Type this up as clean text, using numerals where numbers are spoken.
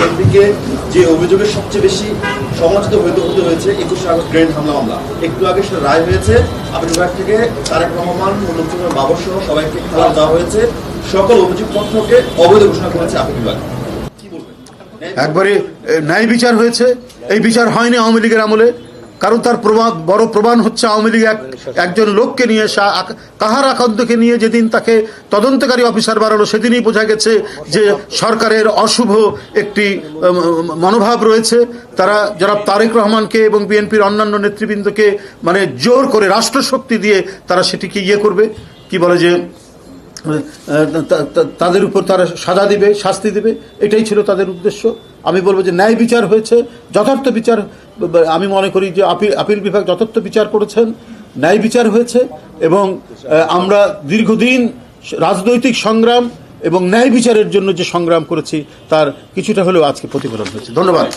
বিএনপিকে যে অভিযোগের সবচেয়ে বেশি সমালোচিত হতে হয়েছে 21 আগস্ট গ্রেনেড হামলা মামলা, একটু আগে সেটা রায় হয়েছে। আপিল বিভাগ থেকে তারেক রহমান, মুন্নুজ্জামান বাবর সহ সবাইকে খালাস দেওয়া হয়েছে। সকল অভিযোগপত্রকে অবৈধ ঘোষণা করেছে আপিল বিভাগ। কি বলবেন? একবারে ন্যায় বিচার হয়েছে। এই বিচার হয়নি আওয়ামী লীগের আমলে, কারণ তার বড় প্রমাণ হচ্ছে আওয়ামী লীগ একজন লোককে নিয়ে, কাহার আকান্তকে নিয়ে যেদিন তাকে তদন্তকারী অফিসার বানালো সেদিনই বোঝা গেছে যে সরকারের অশুভ একটি মনোভাব রয়েছে। তারা জনাব তারেক রহমানকে এবং বিএনপির অন্যান্য নেতৃবৃন্দকে মানে জোর করে রাষ্ট্রশক্তি দিয়ে তারা সেটিকে করবে, কি বলে যে তাদের উপর তারা সাজা দিবে, শাস্তি দিবে, এটাই ছিল তাদের উদ্দেশ্য। আমি বলবো যে ন্যায় বিচার হয়েছে, যথার্থ বিচার। আমি মনে করি যে আপিল বিভাগ যথার্থ বিচার করেছেন, ন্যায় বিচার হয়েছে এবং আমরা দীর্ঘদিন রাজনৈতিক সংগ্রাম এবং ন্যায় বিচারের জন্য যে সংগ্রাম করেছি তার কিছুটা হলেও আজকে প্রতিফলন হয়েছে। ধন্যবাদ।